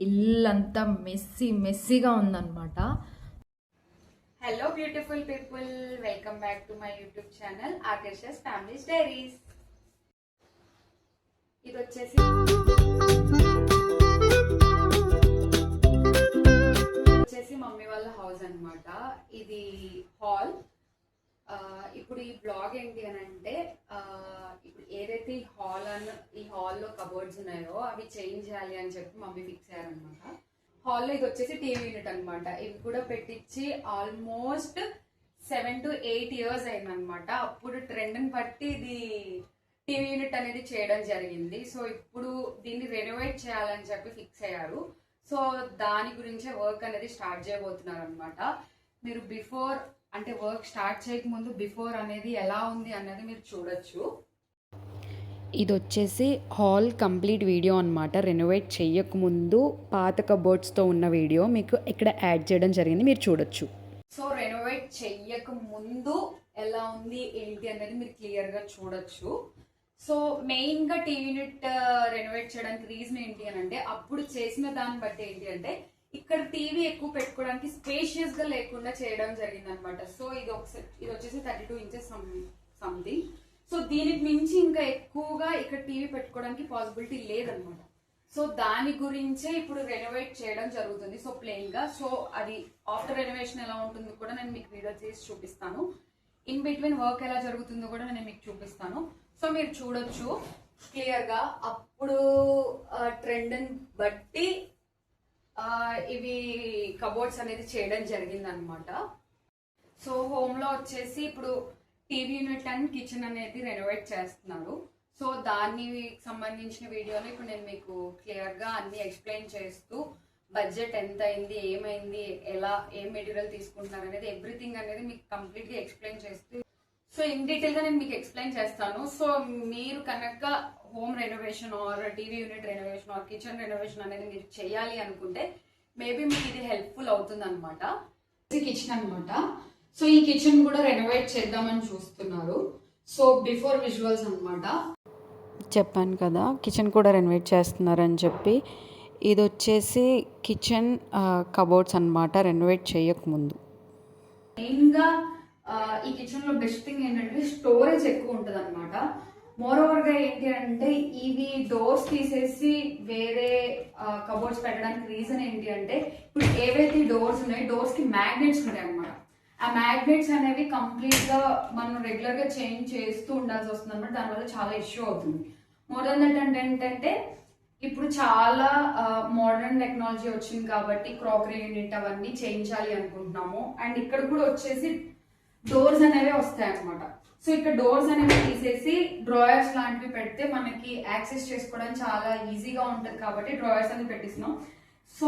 ఇల్లంతా మెస్సీగా ఉందన్నమాట. Hello beautiful people, welcome back to my YouTube channel Akarsh's families diaries. ఇది వచ్చేసి మమ్మీ వాళ్ళ హౌస్ అన్నమాట. ఇది హాల్. ఇప్పుడు ఈ బ్లాగ్ ఏంటి అని అంటే, ఇప్పుడు ఏదైతే ఈ హాల్లో కబోర్డ్స్ ఉన్నాయో అవి చేంజ్ చేయాలి అని చెప్పి మమ్మీ ఫిక్స్ అయ్యారనమాట. హాల్లో ఇది వచ్చేసి టీవీ యూనిట్ అనమాట. ఇవి కూడా పెట్టించి ఆల్మోస్ట్ 7 to 8 years అయిందనమాట. అప్పుడు ట్రెండ్ని బట్టి ఇది టీవీ యూనిట్ అనేది చేయడం జరిగింది. సో ఇప్పుడు దీన్ని రెనోవేట్ చేయాలని చెప్పి ఫిక్స్ అయ్యారు. సో దాని గురించే వర్క్ అనేది స్టార్ట్ చేయబోతున్నారు అనమాట. మీరు వర్క్ స్టార్ట్ చేయకముందు బిఫోర్ అనేది ఎలా ఉంది అన్నది మీరు చూడొచ్చు. ఇది వచ్చేసి హాల్ కంప్లీట్ వీడియో అనమాట. రెనోవేట్ చేయకముందు పాత కబోర్డ్స్తో ఉన్న వీడియో మీకు ఇక్కడ యాడ్ చేయడం జరిగింది, మీరు చూడొచ్చు. సో రెనోవేట్ చెయ్యక ముందు ఎలా ఉంది ఏంటి అనేది మీరు క్లియర్గా చూడొచ్చు. సో మెయిన్గా టీవీ యూనిట్ రెనోవేట్ చేయడానికి రీజన్ ఏంటి అని అంటే, అప్పుడు చేసిన దాన్ని బట్టి ఏంటి అంటే ఇక్కడ టీవీ ఎక్కువ పెట్టుకోవడానికి స్పేషియస్ గా లేకుండా చేయడం జరిగింది అనమాట. సో ఇది వచ్చేసి 32 inches సంథింగ్. సో దీనికి మించి ఇంకా ఎక్కువగా ఇక్కడ టీవీ పెట్టుకోవడానికి పాసిబిలిటీ లేదనమాట. సో దాని గురించే ఇప్పుడు రెనోవేట్ చేయడం జరుగుతుంది. సో ప్లెయిన్ గా. సో అది ఆఫ్టర్ రెనోవేషన్ ఎలా ఉంటుందో కూడా నేను మీకు వీడియో చేసి చూపిస్తాను. ఇన్ బిట్వీన్ వర్క్ ఎలా జరుగుతుందో కూడా నేను మీకు చూపిస్తాను. సో మీరు చూడొచ్చు క్లియర్ గా. అప్పుడు ట్రెండ్ బట్టి ఇవి కబోర్డ్స్ అనేది చేయడం జరిగింది అనమాట. సో హోమ్ లో వచ్చేసి ఇప్పుడు టీవీ యూనిట్ అండ్ కిచెన్ అనేది రెనోవేట్ చేస్తున్నారు. సో దానికి సంబంధించిన వీడియోని ఇప్పుడు నేను మీకు క్లియర్ గా అన్ని ఎక్స్ప్లెయిన్ చేస్తూ, బడ్జెట్ ఎంత అయింది, ఏమైంది, ఏం మెటీరియల్ తీసుకుంటున్నారు అనేది ఎవ్రీథింగ్ అనేది మీకు కంప్లీట్ గా ఎక్స్ప్లెయిన్ చేస్తూ, సో ఇన్ డీటెయిల్ గా నేను మీకు ఎక్స్ప్లెయిన్ చేస్తాను. సో మీరు కనుక home renovation or TV unit renovation or kitchen renovation అనేది మీరు చేయాలి అనుకుంటే మేబీ మీకు ఇది హెల్ప్ఫుల్ అవుతుంది అనమాట. కిచెన్ అనమాట. సో ఈ కిచెన్ కూడా రెనోవేట్ చేద్దామని చూస్తున్నారు. సో బిఫోర్ విజువల్స్ అనమాట. చెప్పాను కదా కిచెన్ కూడా రెనోవేట్ చేస్తున్నారని చెప్పి. ఇది వచ్చేసి కిచెన్ కబోర్డ్స్ అనమాట, రెనోవేట్ చేయకముందు. మెయిన్గా ఈ కిచెన్ లో బెస్ట్ థింగ్ ఏంటంటే స్టోరేజ్ ఎక్కువ ఉంటుంది అనమాట. మోర్ ఓవర్ గా ఏంటి అంటే ఇవి డోర్స్ తీసేసి వేరే కబోర్డ్స్ పెట్టడానికి రీజన్ ఏంటి అంటే, ఇప్పుడు ఏవైతే డోర్స్ ఉన్నాయి డోర్స్ కి మ్యాగ్నెట్స్ ఉంటాయి అనమాట. ఆ మ్యాగ్నెట్స్ అనేవి కంప్లీట్ గా మనం రెగ్యులర్ గా చేంజ్ చేస్తూ ఉండాల్సి వస్తుంది అనమాట. దానివల్ల చాలా ఇష్యూ అవుతుంది. మోర్ దెన్ దట్ ఏంటంటే ఇప్పుడు చాలా మోడర్న్ టెక్నాలజీ వచ్చింది కాబట్టి క్రాకరీ యూనిట్ అవన్నీ చేయించాలి అనుకుంటున్నాము. అండ్ ఇక్కడ కూడా వచ్చేసి డోర్స్ అనేవి వస్తాయి అనమాట. సో ఇక్కడ డోర్స్ అనేవి తీసేసి డ్రాయర్స్ లాంటివి పెడితే మనకి యాక్సెస్ చేసుకోవడానికి చాలా ఈజీగా ఉంటుంది కాబట్టి డ్రాయర్స్ అనేవి పెట్టిస్తున్నాం. సో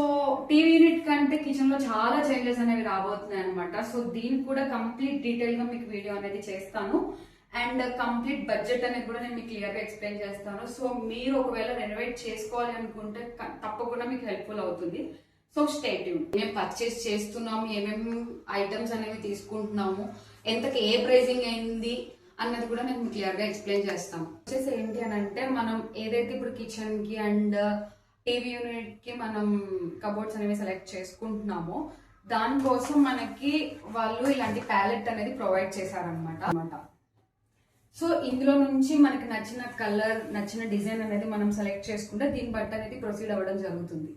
టీవీ యూనిట్ కంటే కిచెన్ లో చాలా చేంజెస్ అనేవి రాబోతున్నాయి అనమాట. సో దీనికి కూడా కంప్లీట్ డీటెయిల్ గా మీకు వీడియో అనేది చేస్తాను. అండ్ కంప్లీట్ బడ్జెట్ అనేది కూడా నేను మీకు క్లియర్ గా ఎక్స్ప్లెయిన్ చేస్తాను. సో మీరు ఒకవేళ రెనోవేట్ చేసుకోవాలి అనుకుంటే తప్పకుండా మీకు హెల్ప్ఫుల్ అవుతుంది. So stay tune. మేము పర్చేస్ చేస్తున్నాము, ఏమేమి ఐటమ్స్ అనేవి తీసుకుంటున్నాము, ఎంతకి ఏ ప్రైజింగ్ అయింది అన్నది కూడా నేను క్లియర్ గా ఎక్స్ప్లెయిన్ చేస్తాను. వచ్చేసి ఏంటి అని అంటే, మనం ఏదైతే ఇప్పుడు కిచెన్ కి అండ్ టీవీ యూనిట్ కి మనం కబోర్డ్స్ అనేవి సెలెక్ట్ చేసుకుంటున్నామో దానికోసం మనకి వాళ్ళు ఇలాంటి ప్యాలెట్ అనేది ప్రొవైడ్ చేశారనమాట. సో ఇందులో నుంచి మనకి నచ్చిన కలర్, నచ్చిన డిజైన్ అనేది మనం సెలెక్ట్ చేసుకుంటే దీన్ని బట్టి అనేది ప్రొసీడ్ అవ్వడం జరుగుతుంది.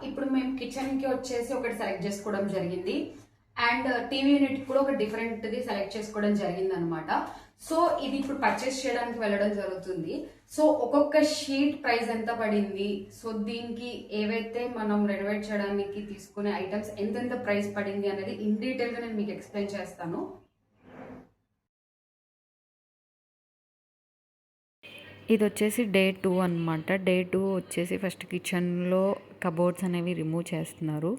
ఇప్పుడు మేము కిచెన్ కి వచ్చేసి ఒకటి సెలెక్ట్ చేసుకోవడం జరిగింది. అండ్ టీవీ యూనిట్ కూడా ఒక డిఫరెంట్ ది సెలెక్ట్ చేసుకోవడం జరిగింది అనమాట. సో ఇది ఇప్పుడు పర్చేస్ చేయడానికి వెళ్ళడం జరుగుతుంది. సో ఒక్కొక్క షీట్ ప్రైస్ ఎంత పడింది, సో దీనికి ఏవైతే మనం రెనోవేట్ చేయడానికి తీసుకునే ఐటమ్స్ ఎంతెంత ప్రైస్ పడింది అనేది ఇన్ డీటెయిల్ గా నేను మీకు ఎక్స్ప్లెయిన్ చేస్తాను. ఇది వచ్చేసి డే 2 అనమాట. డే 2 వచ్చేసి ఫస్ట్ కిచెన్లో కబోర్డ్స్ అనేవి రిమూవ్ చేస్తున్నారు.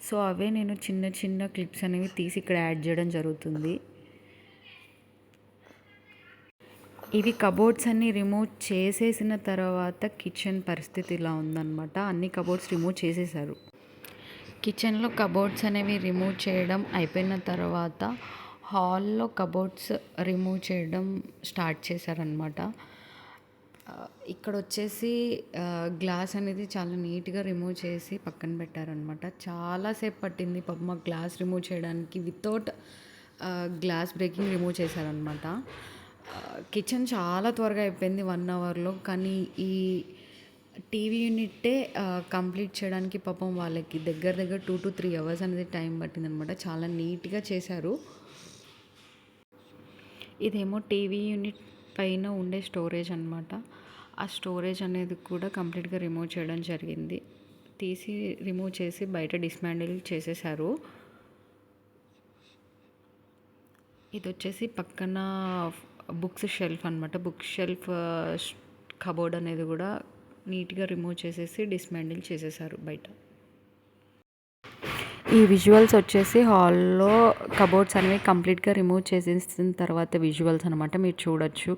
సో అవే నేను చిన్న చిన్న క్లిప్స్ అనేవి తీసి ఇక్కడ యాడ్ చేయడం జరుగుతుంది. ఇవి కబోర్డ్స్ అన్ని రిమూవ్ చేసేసిన తర్వాత కిచెన్ పరిస్థితి ఇలా ఉందన్నమాట. అన్ని కబోర్డ్స్ రిమూవ్ చేసేసారు. కిచెన్లో కబోర్డ్స్ అనేవి రిమూవ్ చేయడం అయిపోయిన తర్వాత హాల్లో కబోర్డ్స్ రిమూవ్ చేయడం స్టార్ట్ చేశారనమాట. ఇక్కడ వచ్చేసి గ్లాస్ అనేది చాలా నీట్గా రిమూవ్ చేసి పక్కన పెట్టారనమాట. చాలాసేపు పట్టింది పాపం మా గ్లాస్ రిమూవ్ చేయడానికి. వితౌట్ గ్లాస్ బ్రేకింగ్ రిమూవ్ చేశారనమాట. కిచెన్ చాలా త్వరగా అయిపోయింది 1 అవర్లో. కానీ ఈ టీవీ యూనిట్టే కంప్లీట్ చేయడానికి పాపం వాళ్ళకి దగ్గర 2 to 3 అవర్స్ అనేది టైం పట్టిందనమాట. చాలా నీట్గా చేశారు. ఇదేమో టీవీ యూనిట్ పైన ఉండే స్టోరేజ్ అనమాట. ఆ స్టోరేజ్ అనేది కూడా కంప్లీట్గా రిమూవ్ చేయడం జరిగింది. రిమూవ్ చేసి బయట డిస్మాండిల్ చేసేసారు. ఇది వచ్చేసి పక్కన బుక్స్ షెల్ఫ్ అనమాట. బుక్ షెల్ఫ్ కబోర్డ్ అనేది కూడా నీట్గా రిమూవ్ చేసేసి డిస్మాండిల్ చేసేసారు బయట. ఈ విజువల్స్ వచ్చేసి హాల్లో కబోర్డ్స్ అనేవి కంప్లీట్గా రిమూవ్ చేసేసిన తర్వాత విజువల్స్ అనమాట. మీరు చూడొచ్చు.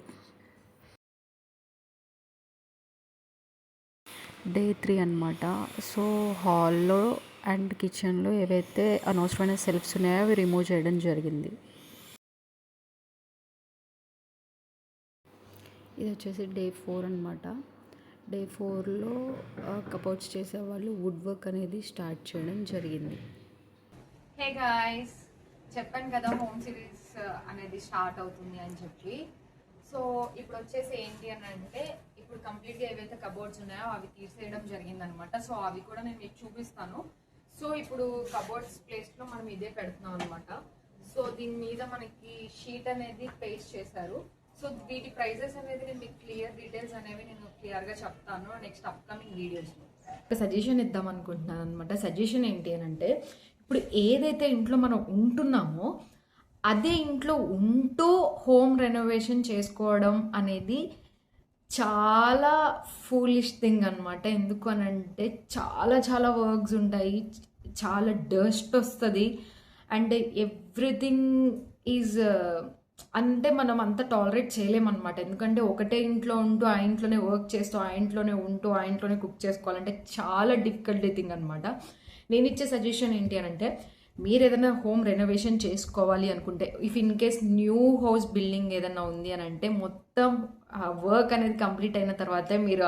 డే 3 అనమాట. సో హాల్లో అండ్ కిచెన్లో ఏవైతే అనవసరమైన సెల్ఫ్స్ ఉన్నాయో అవి రిమూవ్ చేయడం జరిగింది. ఇది వచ్చేసి డే 4 అనమాట. డే 4లో కబోర్డ్స్ చేసేవాళ్ళు వుడ్ వర్క్ అనేది స్టార్ట్ చేయడం జరిగింది. హే గాయ్స్, చెప్పాను కదా హోమ్ సిరీస్ అనేది స్టార్ట్ అవుతుంది అని చెప్పి. సో ఇప్పుడు వచ్చేసి ఏంటి అని అంటే, ఇప్పుడు కంప్లీట్గా ఏవైతే కబోర్డ్స్ ఉన్నాయో అవి తీసేయడం జరిగిందనమాట. సో అవి కూడా నేను మీకు చూపిస్తాను. సో ఇప్పుడు కబోర్డ్స్ ప్లేస్లో మనం ఇదే పెడుతున్నాం అనమాట. సో దీని మీద మనకి షీట్ అనేది పేస్ట్ చేశారు. సో వీటి ప్రైజెస్ అనేది నేను మీకు డీటెయిల్స్ అనేవి నేను క్లియర్గా చెప్తాను నెక్స్ట్ అప్కమింగ్ వీడియోస్లో. ఒక సజెషన్ ఇద్దాం అనుకుంటున్నాను అనమాట. సజెషన్ ఏంటి అని అంటే, ఇప్పుడు ఏదైతే ఇంట్లో మనం ఉంటున్నామో అదే ఇంట్లో ఉంటూ హోమ్ రెనోవేషన్ చేసుకోవడం అనేది చాలా ఫూలిష్ థింగ్ అనమాట. ఎందుకు అని అంటే చాలా వర్క్స్ ఉంటాయి, చాలా డస్ట్ వస్తుంది అండ్ ఎవ్రీథింగ్ ఈజ్ అంటే మనం అంత టాలరేట్ చేయలేమన్నమాట. ఎందుకంటే ఒకటే ఇంట్లో ఉంటూ ఆ ఇంట్లోనే వర్క్ చేస్తూ ఆ ఇంట్లోనే ఉంటూ ఆ ఇంట్లోనే కుక్ చేసుకోవాలంటే చాలా డిఫికల్టీ థింగ్ అనమాట. నేను ఇచ్చే సజెషన్ ఏంటి అని అంటే, మీరు ఏదైనా హోమ్ రెనోవేషన్ చేసుకోవాలి అనుకుంటే, if in case new house building ఏదైనా ఉంది అని అంటే, మొత్తం వర్క్ అనేది కంప్లీట్ అయిన తర్వాతే మీరు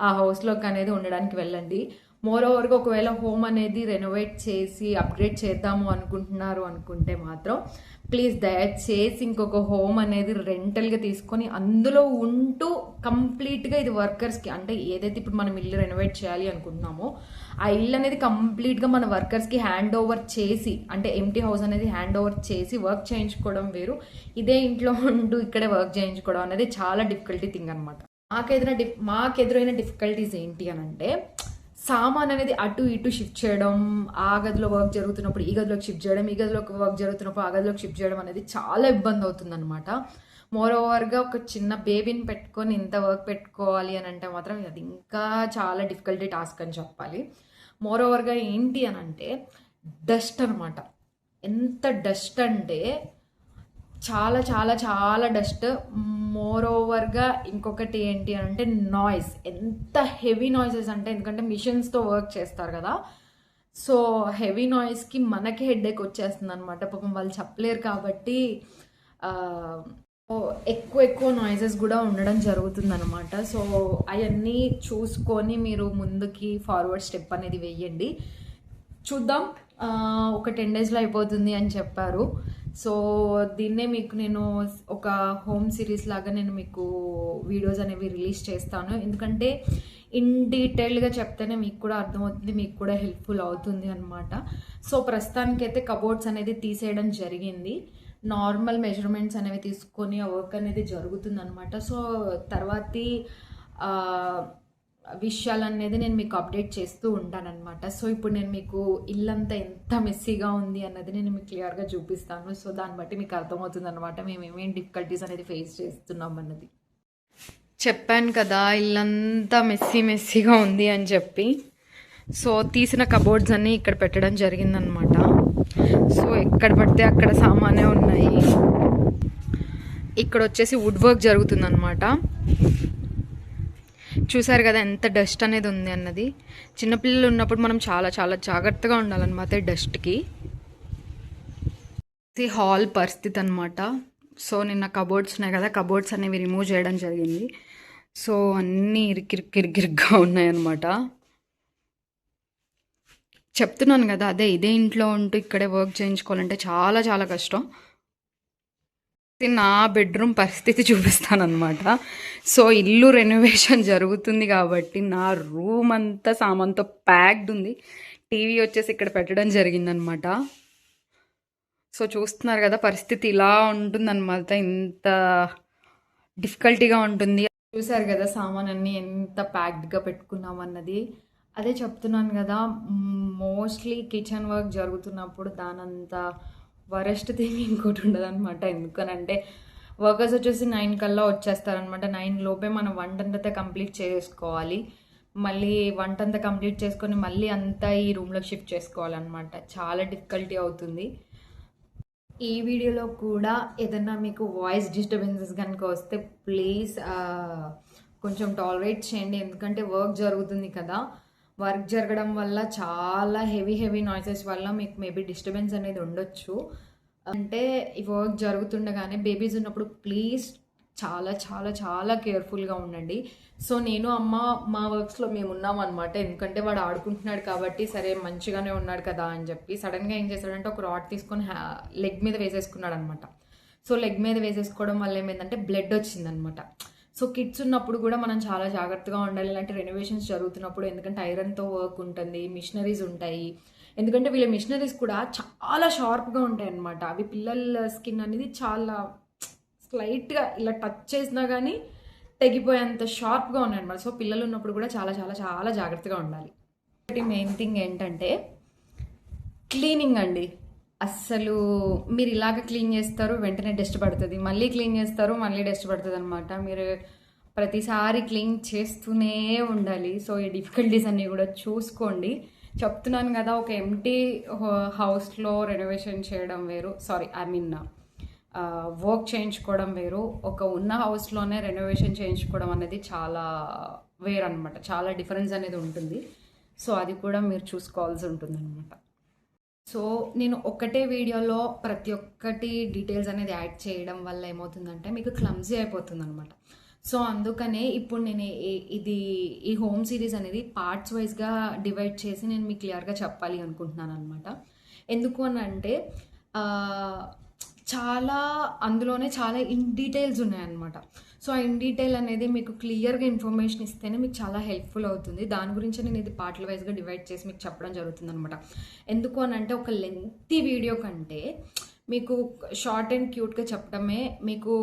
ఆ హౌస్లోకి అనేది ఉండడానికి వెళ్ళండి. మోర్ ఓవర్గా ఒకవేళ హోమ్ అనేది రెనోవేట్ చేసి అప్గ్రేడ్ చేద్దాము అనుకుంటున్నారు అనుకుంటే మాత్రం ప్లీజ్ దయచేసి ఇంకొక హోమ్ అనేది రెంటల్గా తీసుకొని అందులో ఉంటూ కంప్లీట్గా ఇది వర్కర్స్కి, అంటే ఏదైతే ఇప్పుడు మనం ఇల్లు రెనోవేట్ చేయాలి అనుకుంటున్నామో ఆ ఇల్లు అనేది కంప్లీట్గా మన వర్కర్స్కి హ్యాండ్ ఓవర్ చేసి, అంటే ఎంటీ హౌస్ అనేది హ్యాండ్ ఓవర్ చేసి వర్క్ చేయించుకోవడం వేరు. ఇదే ఇంట్లో ఉంటూ ఇక్కడే వర్క్ చేయించుకోవడం అనేది చాలా డిఫికల్టీ థింగ్ అనమాట. మాకెదురైన డిఫికల్టీస్ ఏంటి అని అంటే, సామాన్ అనేది అటు ఇటు షిఫ్ట్ చేయడం, ఆ గదిలో వర్క్ జరుగుతున్నప్పుడు ఈ గదిలోకి షిఫ్ట్ చేయడం, ఈ గదిలోకి వర్క్ జరుగుతున్నప్పుడు ఆ గదిలోకి షిఫ్ట్ చేయడం అనేది చాలా ఇబ్బంది అవుతుంది అనమాట. మోర్ ఓవర్గా ఒక చిన్న బేబీని పెట్టుకొని ఇంత వర్క్ పెట్టుకోవాలి అని అంటే మాత్రం అది ఇంకా చాలా డిఫికల్టీ టాస్క్ అని చెప్పాలి. మోర్ ఓవర్గా ఏంటి అని అంటే డస్ట్ అనమాట. ఎంత డస్ట్ అంటే చాలా డస్ట్. మోర్ ఓవర్గా ఇంకొకటి ఏంటి అని అంటే నాయిస్. ఎంత హెవీ నాయిసెస్ అంటే, ఎందుకంటే మిషన్స్తో వర్క్ చేస్తారు కదా, సో హెవీ నాయిస్కి మనకి హెడ్ఏక్ వచ్చేస్తుంది అనమాట. పాపం వాళ్ళు చెప్పలేరు కాబట్టి ఎక్కువ నాయిసెస్ కూడా ఉండడం జరుగుతుంది అనమాట. సో అవన్నీ చూసుకొని మీరు ముందుకి ఫార్వర్డ్ స్టెప్ అనేది వెయ్యండి. చూద్దాం, ఒక 10 daysలో అయిపోతుంది అని చెప్పారు. సో దీన్నే మీకు నేను ఒక హోమ్ సిరీస్ లాగా నేను మీకు వీడియోస్ అనేవి రిలీజ్ చేస్తాను. ఎందుకంటే ఇన్ డీటెయిల్గా చెప్తేనే మీకు కూడా అర్థమవుతుంది, మీకు కూడా హెల్ప్ఫుల్ అవుతుంది అనమాట. సో ప్రస్తుతానికైతే కబోర్డ్స్ అనేది తీసేయడం జరిగింది. నార్మల్ మెజర్మెంట్స్ అనేవి తీసుకొని ఆ వర్క్ అనేది జరుగుతుంది అనమాట. సో తర్వాతి విషయాలు అనేది నేను మీకు అప్డేట్ చేస్తూ ఉంటానన్నమాట. సో ఇప్పుడు నేను మీకు ఇల్లంతా ఎంత మెస్సీగా ఉంది అన్నది నేను మీకు క్లియర్గా చూపిస్తాను. సో దాన్ని బట్టి మీకు అర్థమవుతుంది అనమాట మేము ఏమేమి డిఫికల్టీస్ అనేది ఫేస్ చేస్తున్నాం అన్నది. చెప్పాను కదా ఇల్లంతా మెస్సీగా ఉంది అని చెప్పి. సో తీసిన కబోర్డ్స్ అన్నీ ఇక్కడ పెట్టడం జరిగిందనమాట. సో ఎక్కడ పడితే అక్కడ సామానే ఉన్నాయి. ఇక్కడ వచ్చేసి వుడ్ వర్క్ జరుగుతుందన్నమాట. చూసారు కదా ఎంత డస్ట్ అనేది ఉంది అన్నది. చిన్నపిల్లలు ఉన్నప్పుడు మనం చాలా జాగ్రత్తగా ఉండాలన్నమాట డస్ట్కి. ఇది హాల్ పరిస్థితి అనమాట. సో నిన్న కబోర్డ్స్ ఉన్నాయి కదా, కబోర్డ్స్ అనేవి రిమూవ్ చేయడం జరిగింది. సో అన్నీ ఇరికిరిగ్గా ఉన్నాయన్నమాట. చెప్తున్నాను కదా, ఇదే ఇంట్లో ఉంటూ ఇక్కడే వర్క్ చేయించుకోవాలంటే చాలా చాలా కష్టం. నా బెడ్రూమ్ పరిస్థితి చూపిస్తానమాట. సో ఇల్లు రెనోవేషన్ జరుగుతుంది కాబట్టి నా రూమ్ అంతా సామాన్తో ప్యాక్డ్ ఉంది. టీవీ వచ్చేసి ఇక్కడ పెట్టడం జరిగిందనమాట. సో చూస్తున్నారు కదా, పరిస్థితి ఇలా ఉంటుందన్నమాట. ఇంత డిఫికల్టీగా ఉంటుంది. చూసారు కదా సామాన్ అన్నీ ఎంత ప్యాక్డ్గా పెట్టుకున్నాం అన్నది. అదే చెప్తున్నాను కదా, మోస్ట్లీ కిచెన్ వర్క్ జరుగుతున్నప్పుడు దానంత వరస్ట్ థింగ్ ఇంకోటి ఉండదు అనమాట. ఎందుకనంటే వర్కర్స్ వచ్చేసి 9 కల్లా వచ్చేస్తారనమాట. 9 లోపే మనం వంటంతా కంప్లీట్ చేసుకోవాలి. మళ్ళీ వంటంతా కంప్లీట్ చేసుకొని మళ్ళీ అంతా ఈ రూమ్లోకి షిఫ్ట్ చేసుకోవాలన్నమాట. చాలా డిఫికల్టీ అవుతుంది. ఈ వీడియోలో కూడా ఏదన్నా మీకు వాయిస్ డిస్టర్బెన్సెస్ కనుక వస్తే ప్లీజ్ కొంచెం టాలరేట్ చేయండి. ఎందుకంటే వర్క్ జరుగుతుంది కదా, వర్క్ జరగడం వల్ల చాలా హెవీ నాయిసెస్ వల్ల మీకు మేబీ డిస్టర్బెన్స్ అనేది ఉండొచ్చు. అంటే ఈ వర్క్ జరుగుతుండగానే బేబీస్ ఉన్నప్పుడు ప్లీజ్ చాలా చాలా చాలా కేర్ఫుల్గా ఉండండి. సో నేను అమ్మ మా వర్క్స్లో మేము ఉన్నాం అనమాట. ఎందుకంటే వాడు ఆడుకుంటున్నాడు కాబట్టి సరే మంచిగానే ఉన్నాడు కదా అని చెప్పి సడన్గా ఏం చేశాడంటే ఒక రాడ్ తీసుకొని లెగ్ మీద వేసేసుకున్నాడు అనమాట. సో లెగ్ మీద వేసేసుకోవడం వల్ల ఏమైందంటే బ్లడ్ వచ్చిందనమాట. సో కిడ్స్ ఉన్నప్పుడు కూడా మనం చాలా జాగ్రత్తగా ఉండాలి ఇలాంటి రెనోవేషన్స్ జరుగుతున్నప్పుడు. ఎందుకంటే ఐరన్తో వర్క్ ఉంటుంది, మిషనరీస్ ఉంటాయి. ఎందుకంటే వీళ్ళ మిషనరీస్ కూడా చాలా షార్ప్గా ఉంటాయి అన్నమాట. అవి పిల్లల స్కిన్ అనేది చాలా స్లైట్గా ఇలా టచ్ చేసినా కానీ తెగిపోయేంత షార్ప్గా ఉన్నాయి అన్నమాట. సో పిల్లలు ఉన్నప్పుడు కూడా చాలా చాలా చాలా జాగ్రత్తగా ఉండాలి. ఒకటి మెయిన్ థింగ్ ఏంటంటే క్లీనింగ్ అండి. అస్సలు మీరు ఇలాగ క్లీన్ చేస్తారు, వెంటనే డస్ట్ పడుతుంది, మళ్ళీ క్లీన్ చేస్తారు, మళ్ళీ డస్ట్ పడుతుంది అనమాట. మీరు ప్రతిసారి క్లీన్ చేస్తూనే ఉండాలి. సో ఈ డిఫికల్టీస్ అన్నీ కూడా చూసుకోండి. చెప్తున్నాను కదా, ఒక ఎంటీ హౌస్లో రెనోవేషన్ చేయడం వేరు, వర్క్ చేయించుకోవడం వేరు. ఒక ఉన్న హౌస్లోనే రెనోవేషన్ చేయించుకోవడం అనేది చాలా వేరు అనమాట. చాలా డిఫరెన్స్ అనేది ఉంటుంది. సో అది కూడా మీరు చూసుకోవాల్సి ఉంటుంది అనమాట. సో నేను ఒకటే వీడియోలో ప్రతి ఒక్కటి డీటెయిల్స్ అనేది యాడ్ చేయడం వల్ల ఏమవుతుందంటే మీకు క్లమ్జీ అయిపోతుంది అనమాట. సో అందుకనే ఇప్పుడు నేను ఈ హోమ్ సిరీస్ అనేది పార్ట్స్ వైజ్గా డివైడ్ చేసి నేను మీకు క్లియర్గా చెప్పాలి అనుకుంటున్నాను అనమాట. ఎందుకు అని అంటే అందులోనే చాలా ఇన్ డీటెయిల్స్ ఉన్నాయన్నమాట. సో ఆ ఇన్ డీటెయిల్ అనేది మీకు క్లియర్గా ఇన్ఫర్మేషన్ ఇస్తేనే మీకు చాలా హెల్ప్ఫుల్ అవుతుంది. దాని గురించి నేను ఇది పార్ట్ల వైజ్గా డివైడ్ చేసి మీకు చెప్పడం జరుగుతుంది అనమాట. ఎందుకు అని అంటే ఒక లెంతీ వీడియో కంటే మీకు షార్ట్ అండ్ క్యూట్గా చెప్పడమే మీకు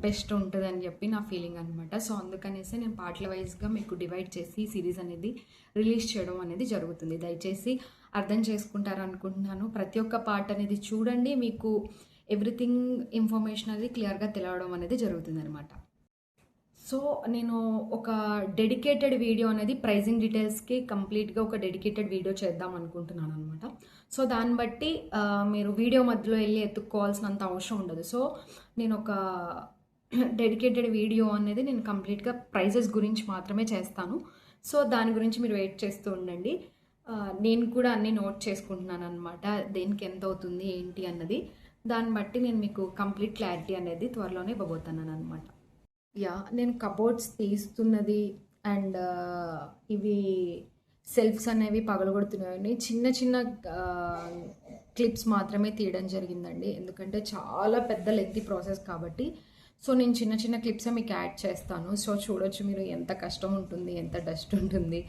బెస్ట్ ఉంటుంది అని చెప్పి నా ఫీలింగ్ అనమాట. సో అందుకనేసి నేను పార్ట్ల వైజ్గా మీకు డివైడ్ చేసి ఈ సిరీస్ అనేది రిలీజ్ చేయడం అనేది జరుగుతుంది. దయచేసి అర్థం చేసుకుంటారు అనుకుంటున్నాను. ప్రతి ఒక్క పార్ట్ అనేది చూడండి, మీకు ఎవ్రీథింగ్ ఇన్ఫర్మేషన్ అనేది క్లియర్గా తెలియడం అనేది జరుగుతుంది అనమాట. సో నేను ఒక డెడికేటెడ్ వీడియో అనేది ప్రైజింగ్ డీటెయిల్స్కి కంప్లీట్గా ఒక డెడికేటెడ్ వీడియో చేద్దాం అనుకుంటున్నాను అనమాట. సో దాన్ని బట్టి మీరు వీడియో మధ్యలో వెళ్ళి ఎత్తుక్కోవాల్సినంత అవసరం ఉండదు. సో నేను ఒక డెడికేటెడ్ వీడియో అనేది నేను కంప్లీట్గా ప్రైజెస్ గురించి మాత్రమే చేస్తాను. సో దాని గురించి మీరు వెయిట్ చేస్తూ ఉండండి. నేను కూడా అన్నీ నోట్ చేసుకుంటున్నాను అనమాట, దేనికి ఎంత అవుతుంది ఏంటి అన్నది. దాన్ని బట్టి నేను మీకు కంప్లీట్ క్లారిటీ అనేది త్వరలోనే ఇవ్వబోతున్నాను అనమాట. నేను కబోర్డ్స్ తీస్తున్నది అండ్ ఇవి సెల్ఫ్స్ అనేవి పగలగొడుతున్నాయని చిన్న చిన్న క్లిప్స్ మాత్రమే తీయడం జరిగిందండి. ఎందుకంటే చాలా పెద్ద లెంతీ ప్రాసెస్ కాబట్టి. సో నేను చిన్న చిన్న క్లిప్సే మీకు యాడ్ చేస్తాను. సో చూడొచ్చు మీరు ఎంత కష్టం ఉంటుంది, ఎంత డస్ట్ ఉంటుంది,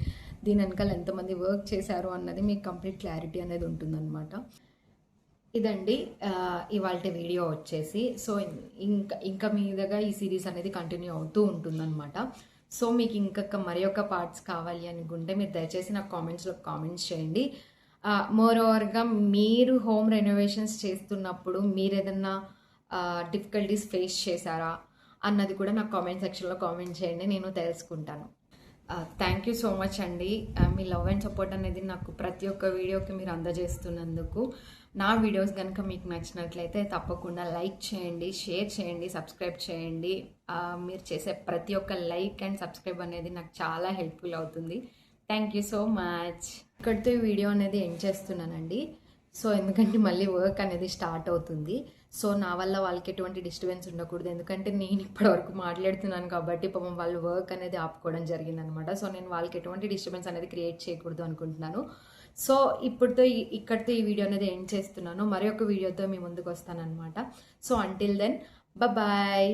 దీని వెనకాల ఎంతమంది వర్క్ చేశారు అన్నది మీకు కంప్లీట్ క్లారిటీ అనేది ఉంటుందన్నమాట. ఇదండి ఇవాళ వీడియో వచ్చేసి. సో ఇంకా మీదగా ఈ సిరీస్ అనేది కంటిన్యూ అవుతూ ఉంటుందన్నమాట. సో మీకు మరి ఒక పార్ట్స్ కావాలి అనుకుంటే మీరు దయచేసి నాకు కామెంట్స్లో కామెంట్స్ చేయండి. మోర్ ఓవర్గా మీరు హోమ్ రెనోవేషన్స్ చేస్తున్నప్పుడు మీరు ఏదన్నా డిఫికల్టీస్ ఫేస్ చేశారా అన్నది కూడా నాకు కామెంట్ సెక్షన్లో కామెంట్ చేయండి, నేను తెలుసుకుంటాను. థ్యాంక్ యూ సో మచ్ అండి. మీ లవ్ అండ్ సపోర్ట్ అనేది నాకు ప్రతి ఒక్క వీడియోకి మీరు అందజేస్తున్నందుకు. నా వీడియోస్ కనుక మీకు నచ్చినట్లయితే తప్పకుండా లైక్ చేయండి, షేర్ చేయండి, సబ్స్క్రైబ్ చేయండి. మీరు చేసే ప్రతి ఒక్క లైక్ అండ్ సబ్స్క్రైబ్ అనేది నాకు చాలా హెల్ప్ఫుల్ అవుతుంది. Thank you so much. ఇక్కడితో ఈ వీడియో అనేది ఎండ్ చేస్తున్నానండి. సో ఎందుకంటే మళ్ళీ వర్క్ అనేది స్టార్ట్ అవుతుంది. సో నా వల్ల వాళ్ళకి ఎటువంటి డిస్టర్బెన్స్ ఉండకూడదు, ఎందుకంటే నేను ఇప్పటివరకు మాట్లాడుతున్నాను కాబట్టి పాపం వాళ్ళు వర్క్ అనేది ఆపుకోవడం జరిగిందనమాట. సో నేను వాళ్ళకి ఎటువంటి డిస్టర్బెన్స్ అనేది క్రియేట్ చేయకూడదు అనుకుంటున్నాను. సో ఇక్కడితో ఈ వీడియో అనేది ఎండ్ చేస్తున్నాను. మరి ఒక వీడియోతో మీ ముందుకు వస్తానన్నమాట. So until then bye.